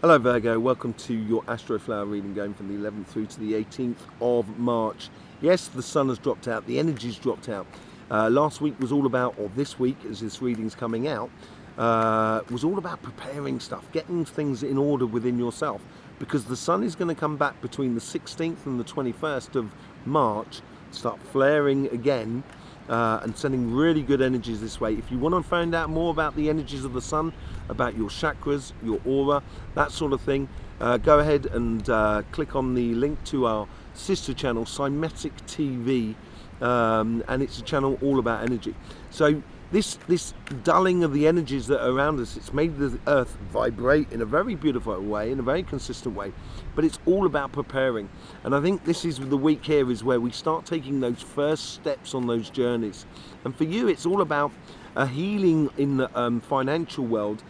Hello Virgo, welcome to your Astroflower reading going from the 11th through to the 18th of March. Yes, the sun has dropped out, the energy's dropped out. Last week was all about, or this week as this reading's coming out, was all about preparing stuff, getting things in order within yourself. Because the sun is going to come back between the 16th and the 21st of March, start flaring again, and sending really good energies this way. If you want to find out more about the energies of the sun, about your chakras, your aura, that sort of thing, go ahead and click on the link to our sister channel, Cymetic TV, and it's a channel all about energy. So this dulling of the energies that are around us, it's made the earth vibrate in a very beautiful way, in a very consistent way, but it's all about preparing. And I think this is the week here is where we start taking those first steps on those journeys. And for you, it's all about a healing in the financial world,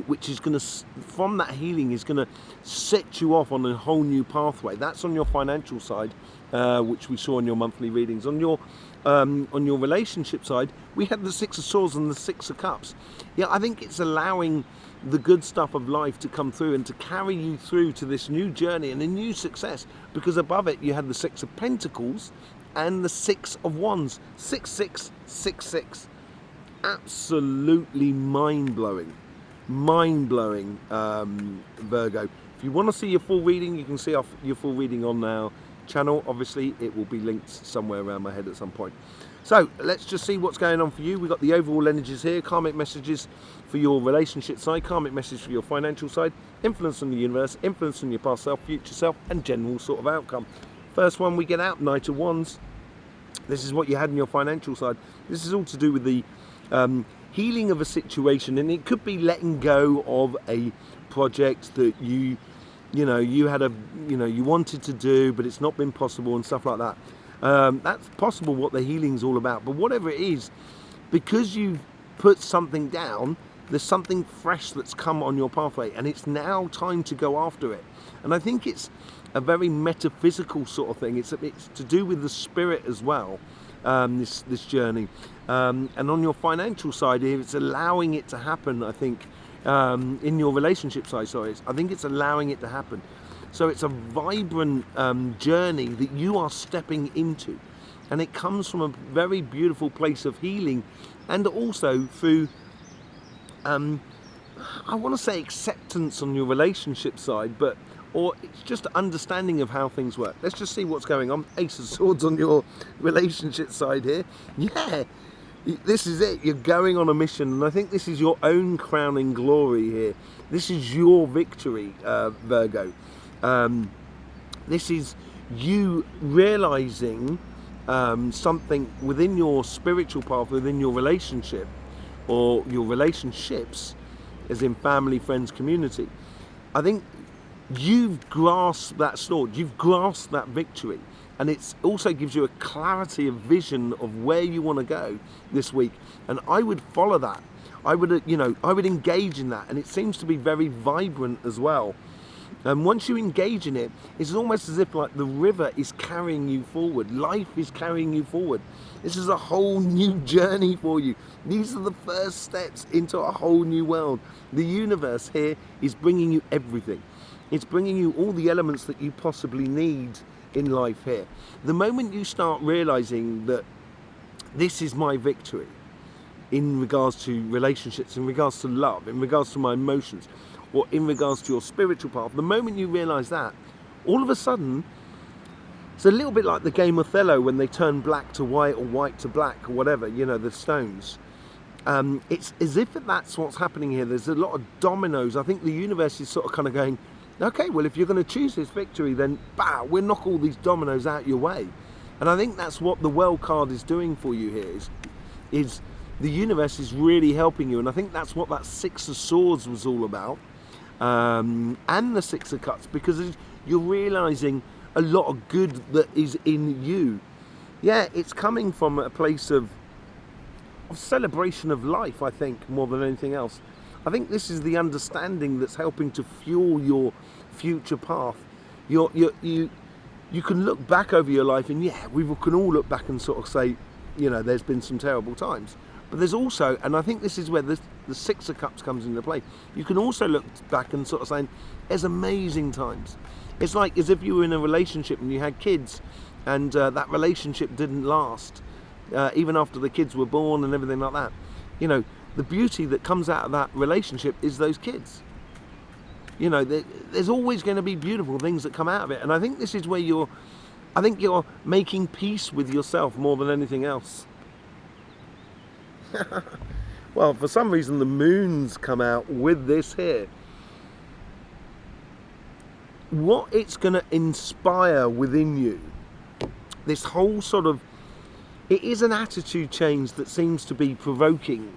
which is going to, from that healing, is going to set you off on a whole new pathway. That's on your financial side, which we saw in your monthly readings. On your relationship side, we had the Six of Swords and the Six of Cups. Yeah, I think it's allowing the good stuff of life to come through and to carry you through to this new journey and a new success, because above it you had the Six of Pentacles and the Six of Wands. 6666. Absolutely mind-blowing. Mind-blowing, Virgo. If you want to see your full reading, you can see your full reading on our channel. Obviously it will be linked somewhere around my head at some point. So let's just see what's going on for you. We've got the overall energies here, karmic messages for your relationship side, karmic message for your financial side, influence on the universe, influence on your past self, future self, and general sort of outcome. First one we get out, Knight of Wands. This is what you had in your financial side. This is all to do with the healing of a situation, and it could be letting go of a project that you wanted to do, but it's not been possible and stuff like that. That's possible what the healing's all about. But whatever it is, because you've put something down, there's something fresh that's come on your pathway, and it's now time to go after it. And I think it's a very metaphysical sort of thing. It's to do with the spirit as well, this journey. And on your financial side here, it's allowing it to happen, I think. In your relationship side, I think it's allowing it to happen. So it's a vibrant journey that you are stepping into, and it comes from a very beautiful place of healing, and also through I want to say acceptance on your relationship side, or it's just understanding of how things work. Let's just see what's going on. Ace of Swords on your relationship side here. Yeah, this is it. You're going on a mission, and I think this is your own crowning glory here. This is your victory, Virgo. This is you realizing something within your spiritual path, within your relationship, or your relationships, as in family, friends, community. I think you've grasped that sword, you've grasped that victory, and it also gives you a clarity of vision of where you want to go this week. And I would follow that. I would engage in that, and it seems to be very vibrant as well. And once you engage in it, it's almost as if like the river is carrying you forward. Life is carrying you forward. This is a whole new journey for you. These are the first steps into a whole new world. The universe here is bringing you everything. It's bringing you all the elements that you possibly need in life here. The moment you start realizing that this is my victory in regards to relationships, in regards to love, in regards to my emotions, or in regards to your spiritual path, the moment you realize that, all of a sudden, it's a little bit like the game Othello when they turn black to white or white to black or whatever, the stones. It's as if that's what's happening here. There's a lot of dominoes. I think the universe is sort of kind of going, okay, well, if you're going to choose this victory, then we'll knock all these dominoes out your way. And I think that's what the World card is doing for you here, is the universe is really helping you. And I think that's what that Six of Swords was all about. And the Six of Cups, because you're realizing a lot of good that is in you. Yeah, it's coming from a place of celebration of life, I think, more than anything else. I think this is the understanding that's helping to fuel your future path. You can look back over your life, and yeah, we can all look back and sort of say, there's been some terrible times. But there's also, and I think this is where the Six of Cups comes into play, you can also look back and sort of saying, there's amazing times. It's like as if you were in a relationship and you had kids, and that relationship didn't last, even after the kids were born and everything like that. You know, the beauty that comes out of that relationship is those kids. You know, there's always going to be beautiful things that come out of it. And I think this is where you're making peace with yourself more than anything else. Well, for some reason the moon's come out with this here. What it's going to inspire within you, this whole sort of, it is an attitude change that seems to be provoking,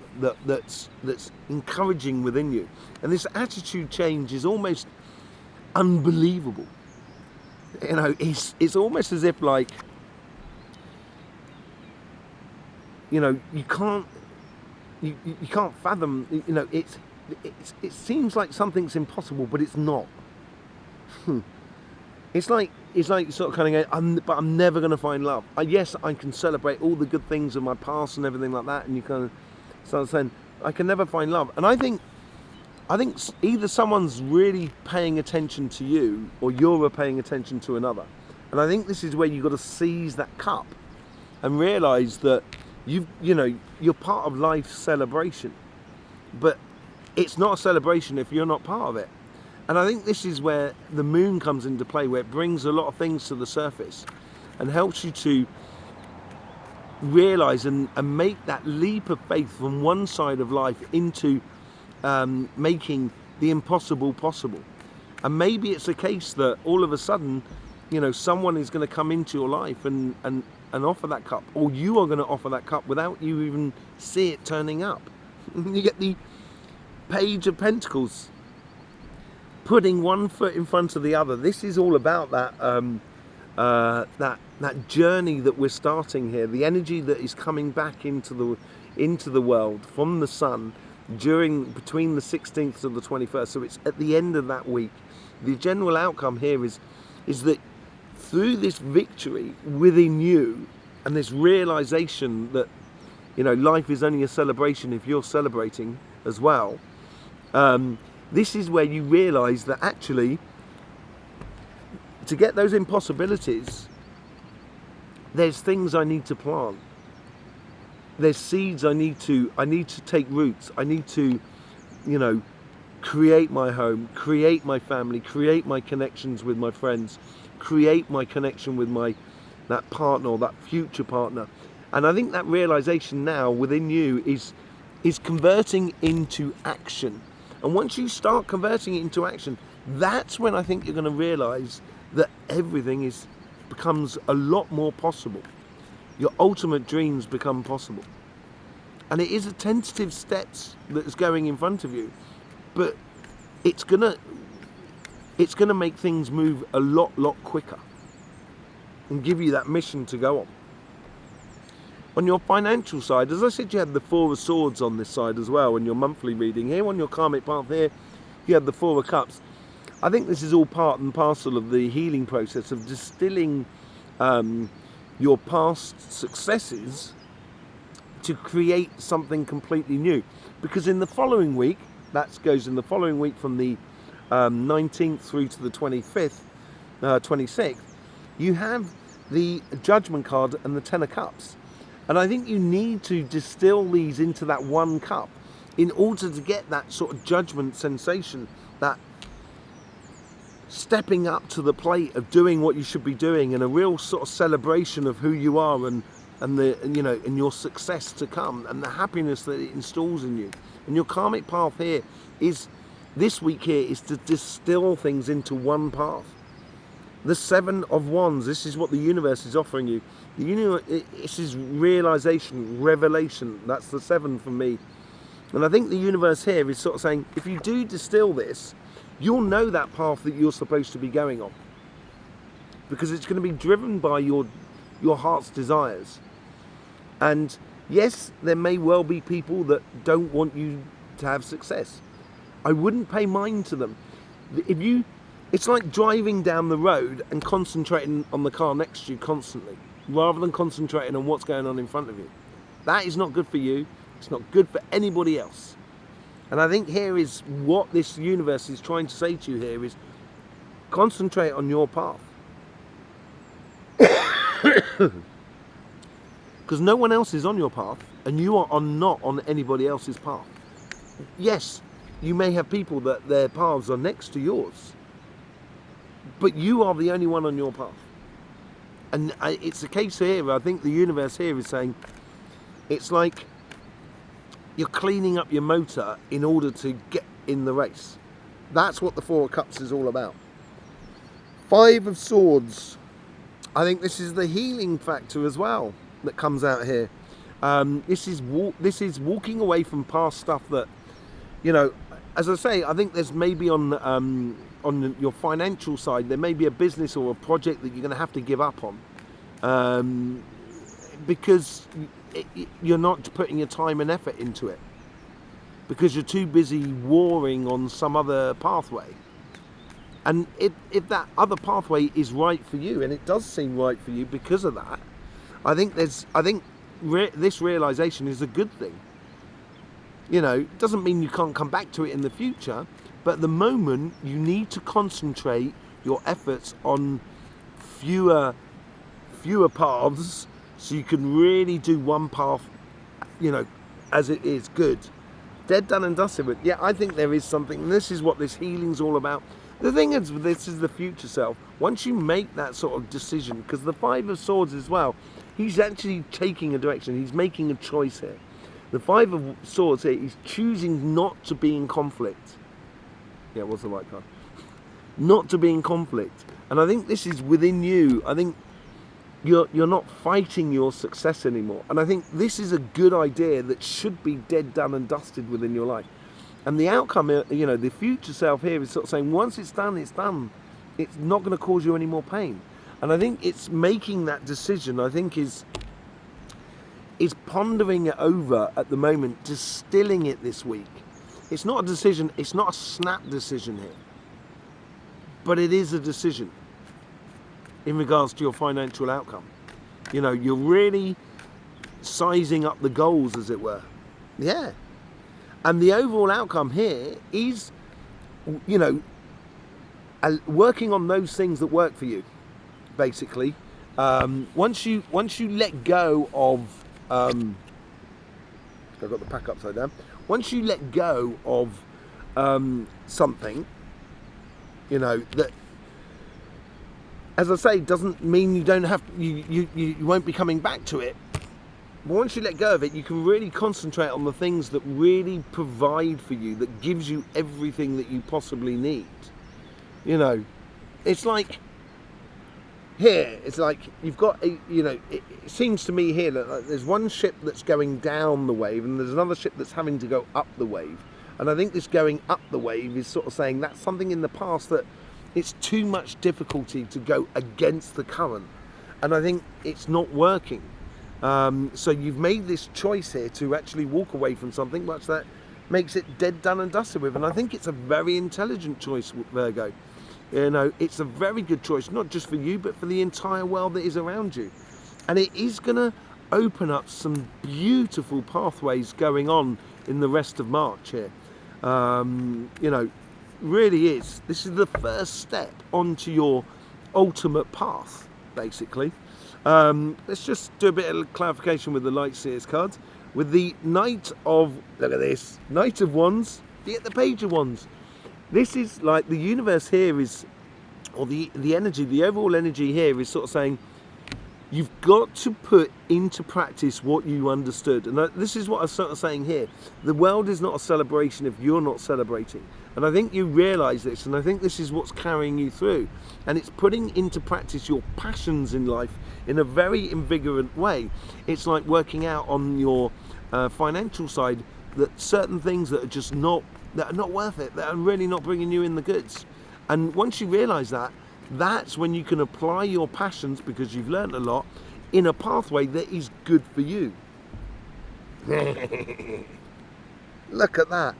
that's encouraging within you. And this attitude change is almost unbelievable. You know, it's almost as if, like, you know, you can't fathom, you know, it seems like something's impossible, but it's not. It's like sort of kind of going, but I'm never going to find love. Yes, I can celebrate all the good things of my past and everything like that, and you kind of start saying, I can never find love. And I think either someone's really paying attention to you, or you're paying attention to another. And I think this is where you've got to seize that cup and realise that you're part of life's celebration, but it's not a celebration if you're not part of it. And I think this is where the moon comes into play, where it brings a lot of things to the surface and helps you to realise and make that leap of faith from one side of life into making the impossible possible. And maybe it's a case that all of a sudden, you know, someone is going to come into your life and offer that cup, or you are going to offer that cup without you even see it turning up. You get the Page of Pentacles, putting one foot in front of the other. This is all about that that journey that we're starting here, the energy that is coming back into the world from the sun between the 16th to the 21st. So it's at the end of that week. The general outcome here is that through this victory within you and this realization that, you know, life is only a celebration if you're celebrating as well, this is where you realize that actually, to get those impossibilities, there's things I need to plant. There's seeds I need to take roots. I need to, you know, create my home, create my family, create my connections with my friends, create my connection with that partner or that future partner. And I think that realization now within you is converting into action. And once you start converting it into action, that's when I think you're going to realize that everything becomes a lot more possible. Your ultimate dreams become possible. And it is a tentative steps that is going in front of you, but it's gonna make things move a lot quicker and give you that mission to go on. On your financial side, as I said, you had the Four of Swords on this side as well in your monthly reading. Here on your karmic path here, you have the Four of Cups. I think this is all part and parcel of the healing process of distilling your past successes to create something completely new. Because in the following week, that goes in the following week from the 19th through to the 25th, 26th, you have the Judgment card and the Ten of Cups. And I think you need to distill these into that one cup in order to get that sort of judgment sensation, that stepping up to the plate of doing what you should be doing, and a real sort of celebration of who you are and your success to come, and the happiness that it installs in you. And your karmic path here is, this week here, is to distill things into one path. The Seven of Wands, this is what the universe is offering you. This is realization, revelation. That's the seven for me. And I think the universe here is sort of saying, if you do distill this, you'll know that path that you're supposed to be going on. Because it's going to be driven by your heart's desires. And yes, there may well be people that don't want you to have success. I wouldn't pay mind to them. It's like driving down the road and concentrating on the car next to you constantly, rather than concentrating on what's going on in front of you. That is not good for you. It's not good for anybody else. And I think here is what this universe is trying to say to you here is concentrate on your path. Because no one else is on your path, and you are not on anybody else's path. Yes, you may have people that their paths are next to yours, but you are the only one on your path. And it's a case here, I think the universe here is saying, it's like you're cleaning up your motor in order to get in the race. That's what the Four of Cups is all about. Five of Swords. I think this is the healing factor as well that comes out here. This is walking away from past stuff that, you know, as I say, I think there's maybe on your financial side, there may be a business or a project that you're going to have to give up on, because you're not putting your time and effort into it, because you're too busy warring on some other pathway. And if that other pathway is right for you, and it does seem right for you because of that, I think this realization is a good thing. You know, it doesn't mean you can't come back to it in the future, but at the moment you need to concentrate your efforts on fewer paths, so you can really do one path, you know, as it is good. Dead, done and dusted with. Yeah, I think there is something, and this is what this healing's all about. The thing is, this is the future self. Once you make that sort of decision, because the Five of Swords as well, he's actually taking a direction. He's making a choice here. The Five of Swords here, he's choosing not to be in conflict. Yeah, what's the right card? Not to be in conflict. And I think this is within you. I think you're not fighting your success anymore. And I think this is a good idea that should be dead, done and dusted within your life. And the outcome, you know, the future self here is sort of saying, once it's done, it's done. It's not going to cause you any more pain. And I think it's making that decision, I think, is pondering it over at the moment, distilling it this week. It's not a decision, it's not a snap decision here, but it is a decision in regards to your financial outcome. You know, you're really sizing up the goals, as it were. Yeah. And the overall outcome here is, you know, working on those things that work for you, basically. Once you let go of, I've got the pack upside down. Once you let go of something, you know, that, as I say, doesn't mean you don't have, you won't be coming back to it. But once you let go of it, you can really concentrate on the things that really provide for you, that gives you everything that you possibly need. You know, it's like here, it's like you've got a, you know, it seems to me here that there's one ship that's going down the wave and there's another ship that's having to go up the wave. And I think this going up the wave is sort of saying that's something in the past that it's too much difficulty to go against the current. And I think it's not working. So you've made this choice here to actually walk away from something much that makes it dead, done and dusted with. And I think it's a very intelligent choice, Virgo. You know, it's a very good choice, not just for you, but for the entire world that is around you. And it is going to open up some beautiful pathways going on in the rest of March here. You know, really is. This is the first step onto your ultimate path, basically. Let's just do a bit of clarification with the Light Seers cards. With the Knight of, look at this, Knight of Wands, you get the Page of Wands. This is like the universe here is, or the energy, the overall energy here is sort of saying, you've got to put into practice what you understood. And this is what I'm sort of saying here. The world is not a celebration if you're not celebrating. And I think you realise this, and I think this is what's carrying you through. And it's putting into practice your passions in life in a very invigorant way. It's like working out on your financial side that certain things that are just not worth it, that are really not bringing you in the goods. And once you realise that, that's when you can apply your passions, because you've learned a lot, in a pathway that is good for you. Look at that.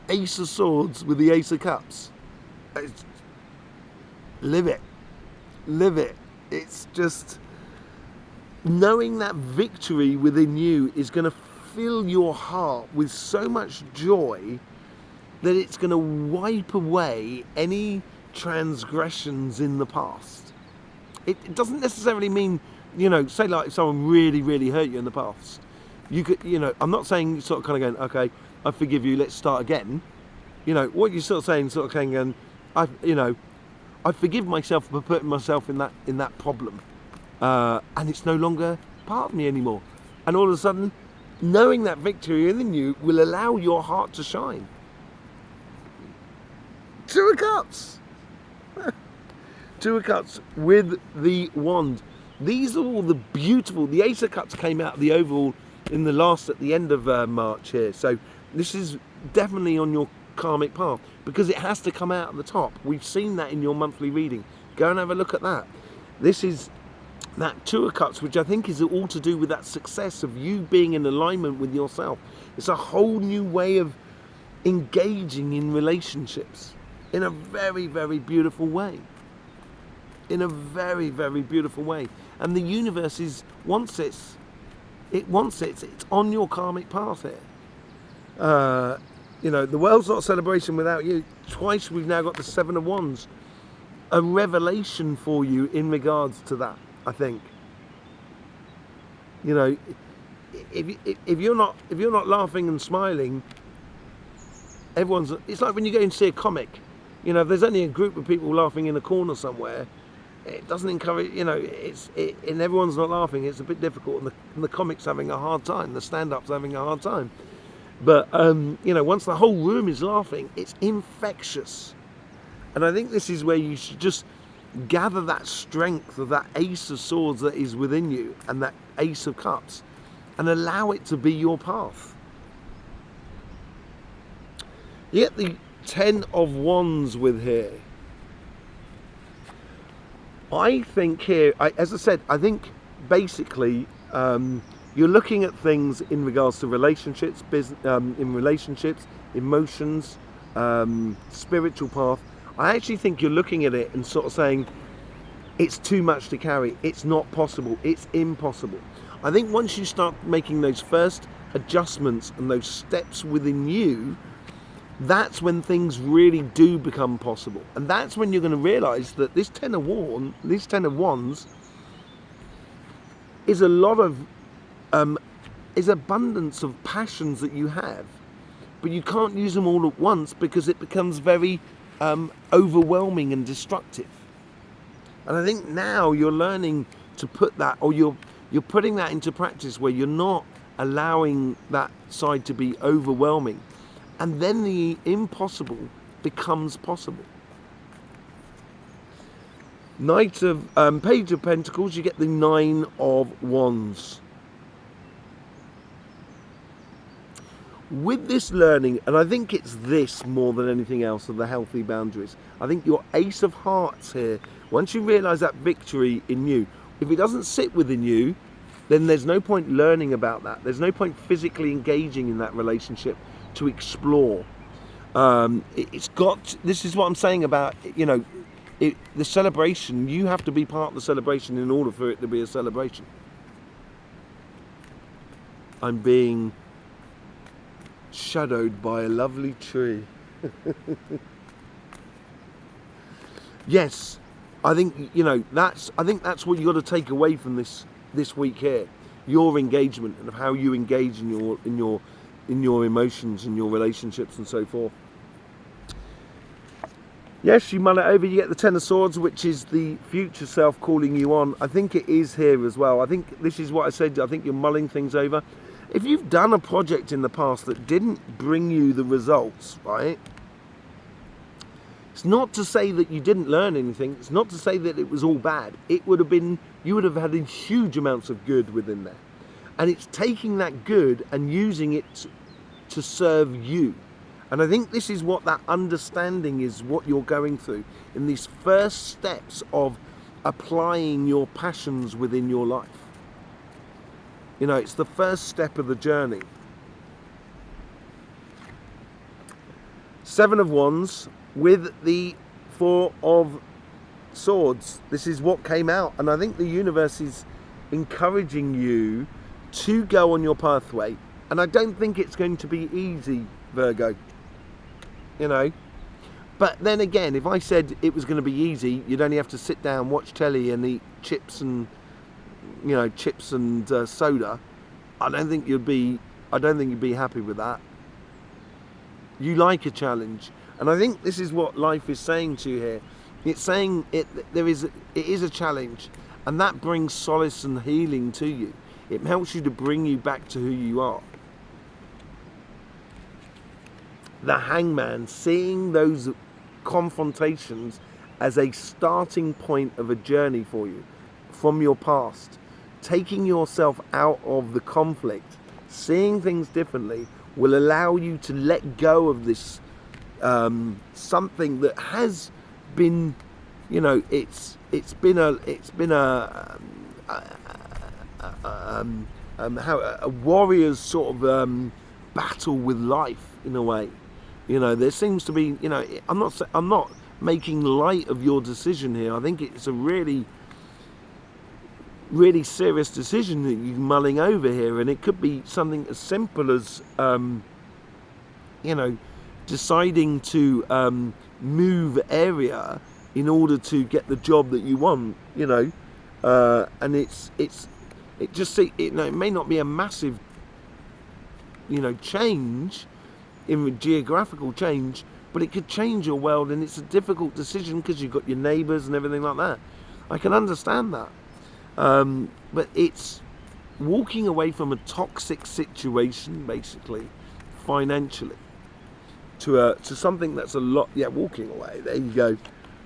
Ace of Swords with the Ace of Cups. Live it. Live it. It's just knowing that victory within you is going to fill your heart with so much joy that it's going to wipe away any transgressions in the past. It doesn't necessarily mean, you know, say like if someone really hurt you in the past, you could, you know, I'm not saying sort of kind of going, okay, I forgive you, let's start again. You know, what you're sort of saying, sort of going, I forgive myself for putting myself in that problem, and it's no longer part of me anymore. And all of a sudden, knowing that victory within you will allow your heart to shine. Two of Cups. Two of Cups with the wand. These are all the beautiful. The Ace of Cups came out of the overall at the end of March here. So this is definitely on your karmic path because it has to come out at the top. We've seen that in your monthly reading. Go and have a look at that. This is that Two of Cups, which I think is all to do with that success of you being in alignment with yourself. It's a whole new way of engaging in relationships in a very beautiful way. In a very beautiful way. And the universe wants it. It's on your karmic path here. You know, the world's not a celebration without you. Twice we've now got the Seven of Wands. A revelation for you in regards to that, I think. You know, if you're not laughing and smiling, it's like when you go and see a comic. You know, if there's only a group of people laughing in a corner somewhere, it doesn't encourage, you know, and everyone's not laughing, it's a bit difficult, and the comic's having a hard time, the stand-up's having a hard time. But, you know, once the whole room is laughing, it's infectious. And I think this is where you should just gather that strength of that Ace of Swords that is within you and that Ace of Cups and allow it to be your path. You get the Ten of Wands with here. I think here, as I said, I think basically you're looking at things in regards to relationships, emotions, spiritual path. I actually think you're looking at it and sort of saying, it's too much to carry, it's not possible, it's impossible. I think once you start making those first adjustments and those steps within you, that's when things really do become possible. And that's when you're going to realize that this Ten of Wands is a lot of is abundance of passions that you have, but you can't use them all at once because it becomes very overwhelming and destructive. And I think now you're learning to put that, or you're putting that into practice where you're not allowing that side to be overwhelming. And then the impossible becomes possible. Page of Pentacles, you get the Nine of Wands. With this learning, and I think it's this more than anything else of the healthy boundaries, I think your Ace of Hearts here, once you realise that victory in you, if it doesn't sit within you, then there's no point learning about that. There's no point physically engaging in that relationship to explore. This is what I'm saying about, you know, the celebration. You have to be part of the celebration in order for it to be a celebration. I'm being shadowed by a lovely tree. Yes, I think, you know, I think that's what you got to take away from this week here. Your engagement and how you engage in your emotions and your relationships and so forth. Yes, you mull it over, you get the Ten of Swords, which is the future self calling you on. I think it is here as well. I think this is what I said, I think you're mulling things over. If you've done a project in the past that didn't bring you the results, right? It's not to say that you didn't learn anything. It's not to say that it was all bad. It would have been, you would have had huge amounts of good within there. And it's taking that good and using it to serve you. And I think this is what that understanding is, what you're going through in these first steps of applying your passions within your life. You know, it's the first step of the journey. Seven of Wands with the Four of Swords. This is what came out. And I think the universe is encouraging you to go on your pathway And I don't think it's going to be easy, Virgo. You know. But then again, if I said it was going to be easy, you'd only have to sit down, watch telly, and eat chips and soda. I don't think you'd be happy with that. You like a challenge, and I think this is what life is saying to you here. It's saying it is a challenge, and that brings solace and healing to you. It helps you to bring you back to who you are. The Hangman, seeing those confrontations as a starting point of a journey for you from your past, taking yourself out of the conflict, seeing things differently, will allow you to let go of this something that has been, it's been a warrior's sort of battle with life in a way. There seems to be, I'm not making light of your decision here. I think it's a really serious decision that you're mulling over here, and it could be something as simple as deciding to move area in order to get the job that you want, and it may not be a massive change in geographical change, but it could change your world, and it's a difficult decision because you've got your neighbours and everything like that. I can understand that. But it's walking away from a toxic situation, basically, financially, to something that's a lot. Yeah, walking away. There you go.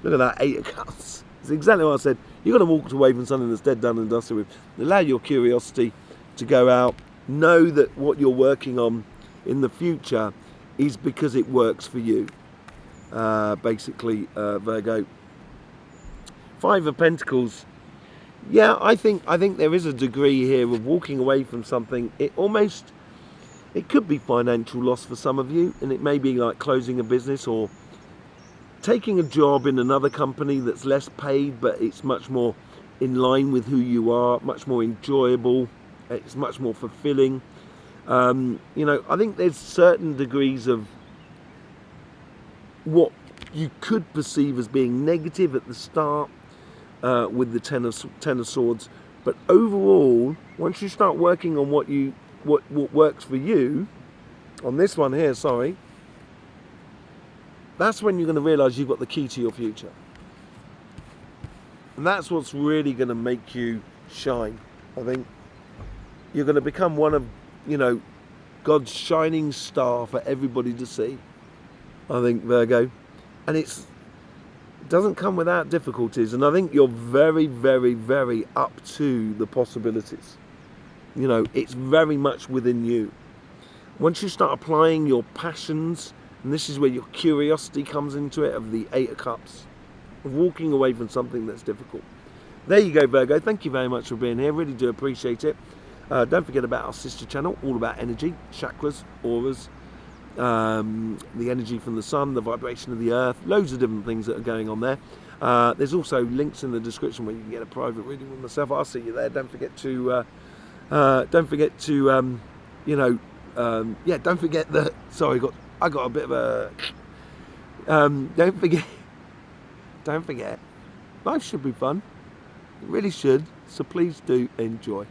Look at that, 8 of Cups. It's exactly what I said. You've got to walk away from something that's dead, done, and dusted with. Allow your curiosity to go out. Know that what you're working on in the future is because it works for you. Basically, Virgo. 5 of Pentacles. Yeah, I think there is a degree here of walking away from something. It could be financial loss for some of you, and it may be like closing a business or taking a job in another company that's less paid, but it's much more in line with who you are, much more enjoyable, it's much more fulfilling. I think there's certain degrees of what you could perceive as being negative at the start, with the Ten of Swords, but overall, once you start working on what works for you, on this one here, sorry, that's when you're going to realise you've got the key to your future, and that's what's really going to make you shine. I think you're going to become one of God's shining star for everybody to see. I think, Virgo, and it doesn't come without difficulties, and I think you're very, very, very up to the possibilities. It's very much within you. Once you start applying your passions, and this is where your curiosity comes into it, of the 8 of Cups, of walking away from something that's difficult. There you go, Virgo. Thank you very much for being here. Really do appreciate it. Don't forget about our sister channel, all about energy, chakras, auras, the energy from the sun, the vibration of the earth, loads of different things that are going on there. There's also links in the description where you can get a private reading with myself. I'll see you there. Don't forget to don't forget that. Sorry, I got a bit of a. Don't forget. Life should be fun. It really should. So please do enjoy.